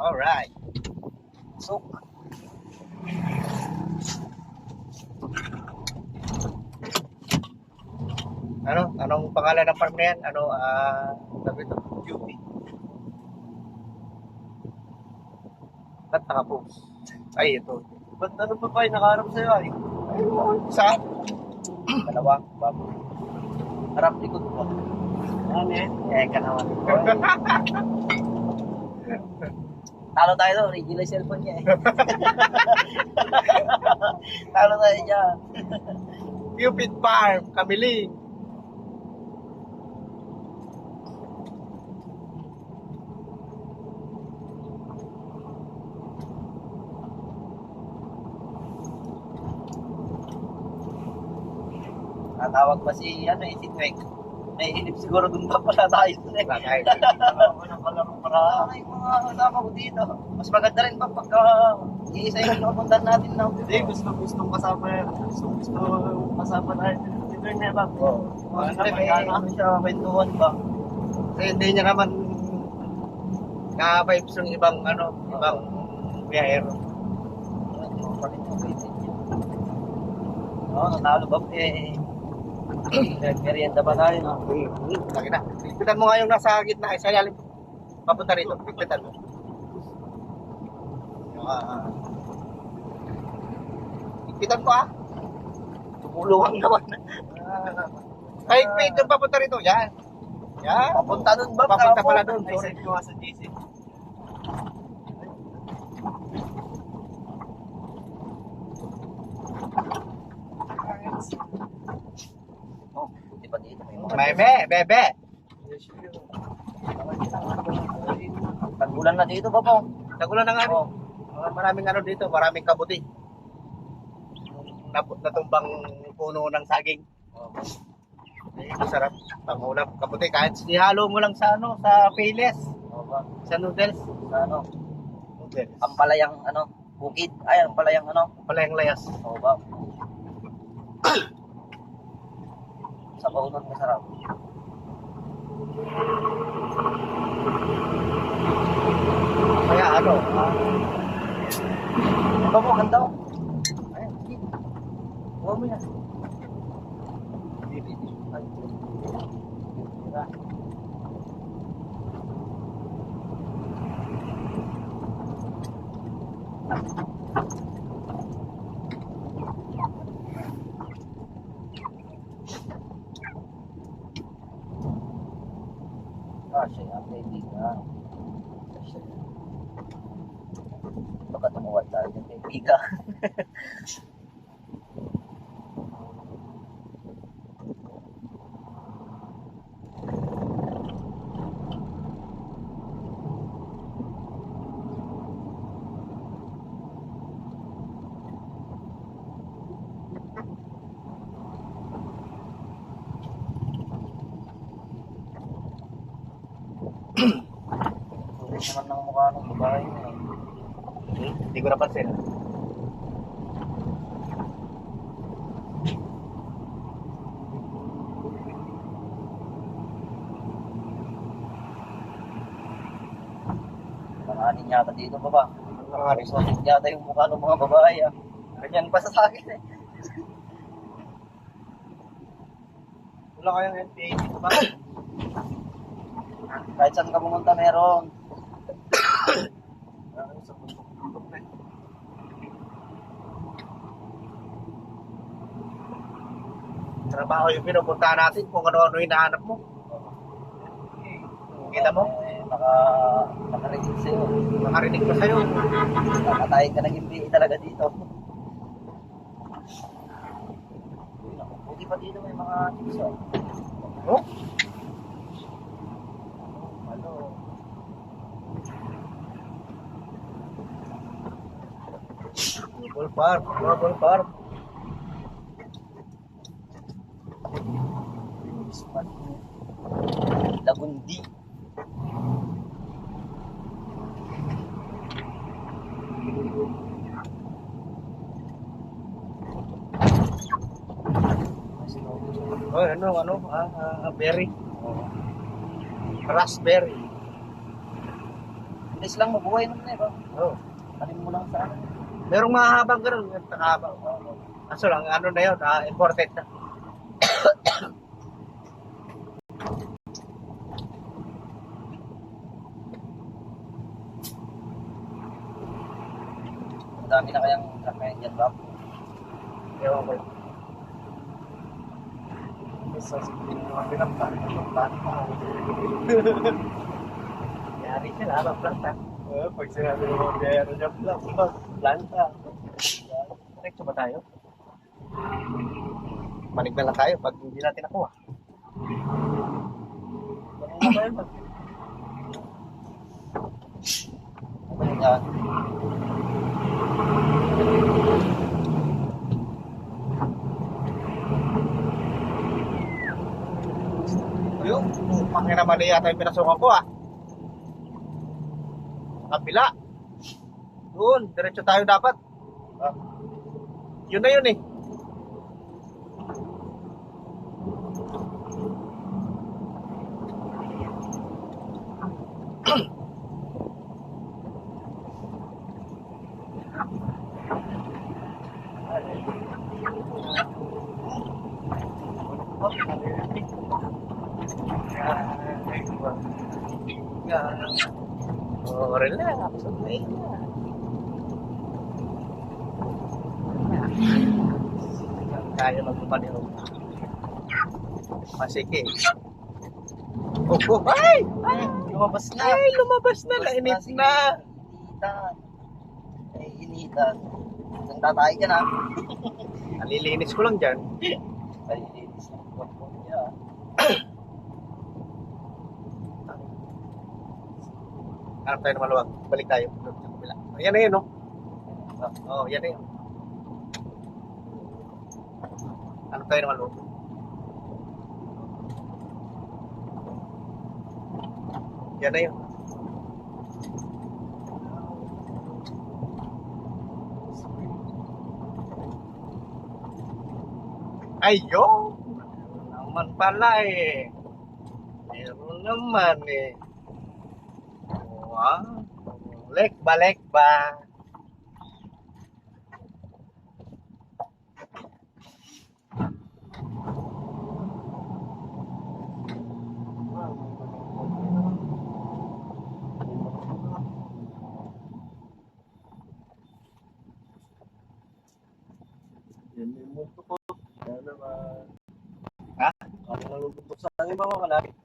Alright. So, Anong pangalan ng farm na yan? Sabi ito? UP. Ba't naka-post? Ay, ito. Ba't ano pa pa yung nakaharap sa'yo ay? Saan? Dalawa, bago. Harap likod ko. Ano eh? Ka naman. Talo tayo doon, original cellphone niya eh. Talo tayo dyan. Cupid Farm, Kamiling. Natawag pa si Tweng. May inip siguro dun pa pala tayo dun eh. Ano pala para ay mga kasama ko dito. Mas maganda rin pa pagka iisa yung pinupuntan natin na. Hindi, gustong kasama yan. Gusto kasama tayo. Si Tweng na ba? Oo. May ano siya, kwentuhan ba? Kasi hindi niya naman ka-vibes yung ibang biyahero. Oo, natalo ba? Merienda ba tayo? No? Lagi na. Pigpitan mo nga yung nasa gitna. Isa yalim. Papunta rito. Pigpitan mo. Pigpitan mo Tumulungan naman. Ay, wait. Yung papunta rito. Yan. Yan. Papunta dun ba? Papunta pala dun. Ay, send ko nga sa GC. Oh, di ba dito may mga... Meme, bebe. Tagulan na dito ba po? Nagulan na nga. Oo. Maraming dito. Maraming kabuti. Natumbang puno ng saging. Masarap. Pangulam. Kabuti. Kahit sinihalo mo lang sa sa payless. Oo ba? Sa noodles. Sa ano? Noodles. Ampalayang bukid. Ay, ampalayang Pala yung layas. Oo ba? Sa paunan masarap. Kaya Ito mo, ganda ko. Ayan, sige. Huwag mo yan. Ay, diba? Siya ang kaibigan. Baka tumuwad tayo ng kaibigan. Tulis naman ng mukha ng babae na eh. Hindi ko napansin. Nanganin yata dito ba ba? Nanganin. Sulit yata yung mukha ng mga babae ah. Ganyan pa sa akin eh. Wala kayang NPA dito ba? Kahit saan ka pumunta meron. Sa bundok na. Trabaho yung pinupuntahan natin kung ano-ano hinahanap mo. Kita mo? Nakarinig sa'yo. Makarinig pa sa'yo. Nakatayin ka ng MBA talaga dito. Buti pa dito may mga tips oh. Oh? Ano? Global Farm. Global Farm. Lagundi. Berry. Raspberry. Hindi, Bilis lang mabuhay naman eh, ba? Oo. Tanim mo lang sa ano. Merong mahahabang ganun, yung takabang. Kaso lang, ano na yun, imported na. Ang dami na kayang truck ngayon dyan, ba? Ewan ko. Sa sabihin mo ang pinaptaan. Yari sila, planta. Pag sinabi mo mga biyero niya, planta. Diretso ba tayo? Manig na lang tayo pag hindi natin nakuha. Ano ba yun? Ano yun yan? Yung, pangina naman na yata yung pinasukan ko Kabila. Doon, diretso tayo dapat. Yun na yun eh. Oh, relax. Okay na. Kaya magpapaliw. Masike. Oh, ay! Ay, lumabas na. Ay, lumabas na. Lainit na. Initan. Ay, initan. Nang tatay ka na. Nalilinis ko lang dyan. Ay, initis na. Wapon niya. Hanap tayo ng maluwag. Balik tayo. Yan na yun, no? Oo, yan na yun. Hanap tayo ng maluwag. Yan na yun. Ayun! Naman pala eh. Meron naman eh. Wow. Lek ba? Yan yung mundo ko. Yan naman. Ha? Ano lang lubutok sa akin mga kalaki?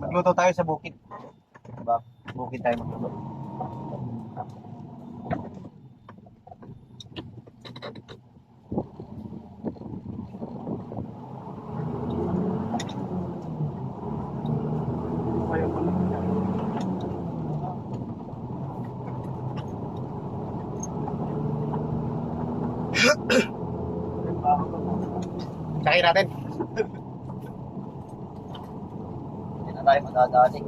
Magluto tayo sa bukid. Diba? Bukid tayo magluto. Kaya pala. Sakay natin. Hindi na tayo madadali.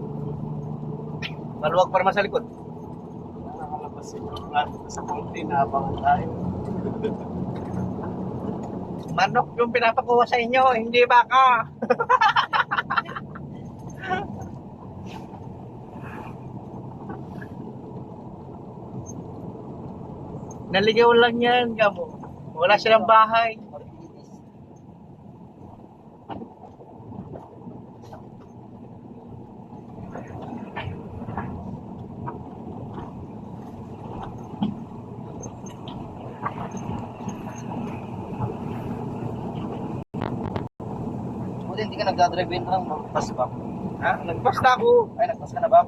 Maluwag pa naman sa likod. Nakalabas yung mga sa konti na abangan tayo. Manok yung pinapakuha sa inyo, hindi baka. Naligaw lang yan, gamo. Wala silang bahay. Malinis. Buti hindi ka nagdadrive in lang, magpas ba? Ha? Nagpasta ako. Ay, nagpas ka na ba?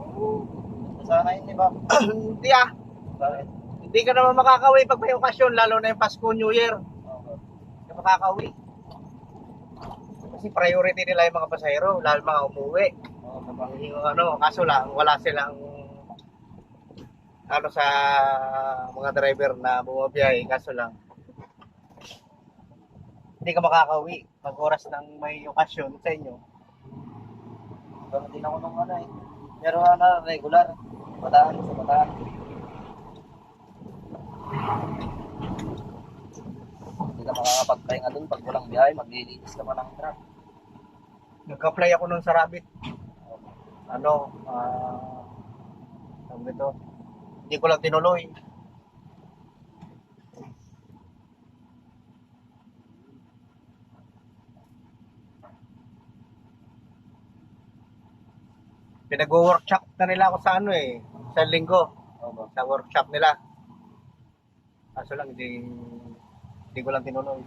Sana yun, di ba? Hindi ah. Bakit? Hindi ka naman makakauwi pag may okasyon, lalo na yung Pasko, New Year. Okay. Hindi ka makakauwi. Kasi priority nila yung mga pasahero, lalo mga umuwi. Oo, kapag Yung kaso lang, wala silang sa mga driver na bumabiyahe, kaso lang hindi ka makakauwi pag oras ng may okasyon sa inyo. gano'n din ako nung pero regular. Bataan sa bataan. Hindi ka makakapagpahinga dun pag walang biyahe, maglilinis ka pa ng truck. Nag-apply ako nun sa Rabbit. Tawag ito. Hindi ko lang tinuloy. Pinag-workshop na nila ako sa sa linggo. Oo. Sa workshop nila. Kaso lang, hindi ko lang tinuloy.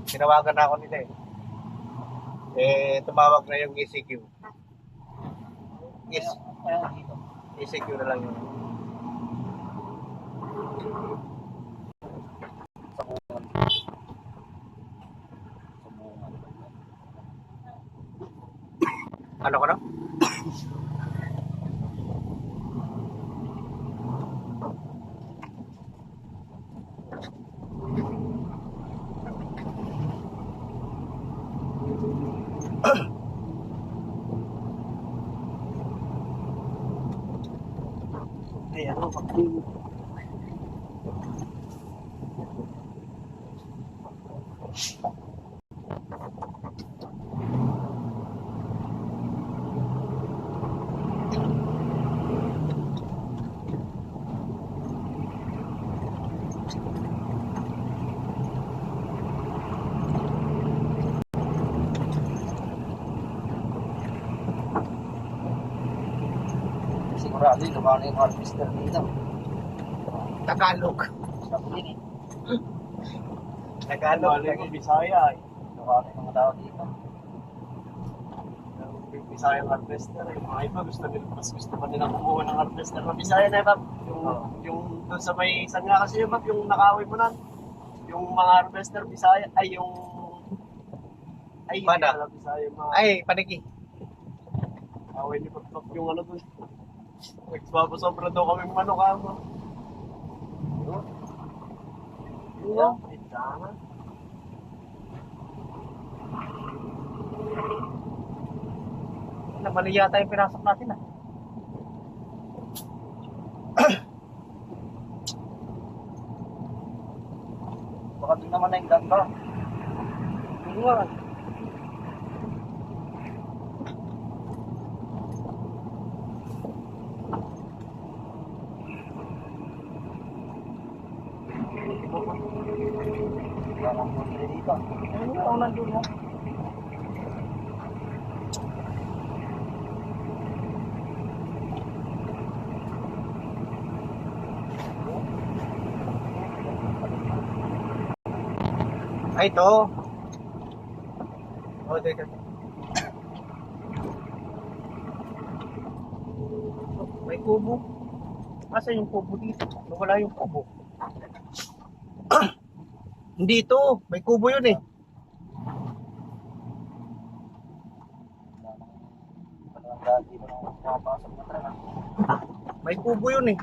Tinawagan na ako nila tumawag na yung ECQ. Yes, Kaya dito. ECQ na lang yun. Sa bungan. Sa bungan. Ano ka na? Ay, pag-tingin. Sigurado yung nakano yung harvester dito. Tagalog. Stop din eh. Tagalog. Balik ko, Bisaya eh. Nakano yung mga tao dito. Bisaya harvester eh. Mga iba mas gusto pa nila kumuha ng harvester na Bisaya na iba. Yung doon sa may sanga kasi iba, yung nakaway mo na. Yung mga harvester Bisaya, ay yung... Ay, Bada. hindi pala Bisaya mga... Ay, paniki. Away ni Pagpap yung ano doon. Nagpapasobra daw kaming manok ako. Yun. Yun. Ay, tama. Mali yata yung pinasok natin Baka doon naman na yung gamba. Hindi nga. Wala nang pundre dito. Ano nga, nandun mo? Ay, ito. Teka. May kubo. Asa yung kubo dito? Wala yung kubo. Hindi ito. May kubo yun eh. Wala nang daan dito nang pumapasok na truck. May kubo yun eh.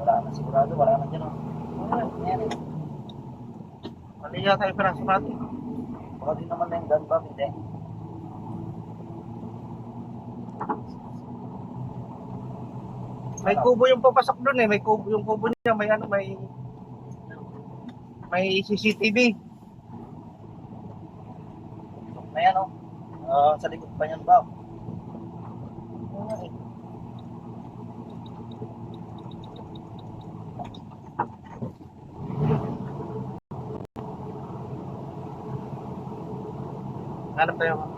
Wala na sigurado, wala na dyan. Ayan eh. Mali yata yung pinasok natin. Baka din naman na yung gamba, hindi. May kubo yung papasok doon eh. May kubo, yung kubo niya may may CCTV. Na yan oh. Sa likod pa yan ba? Hanap tayo.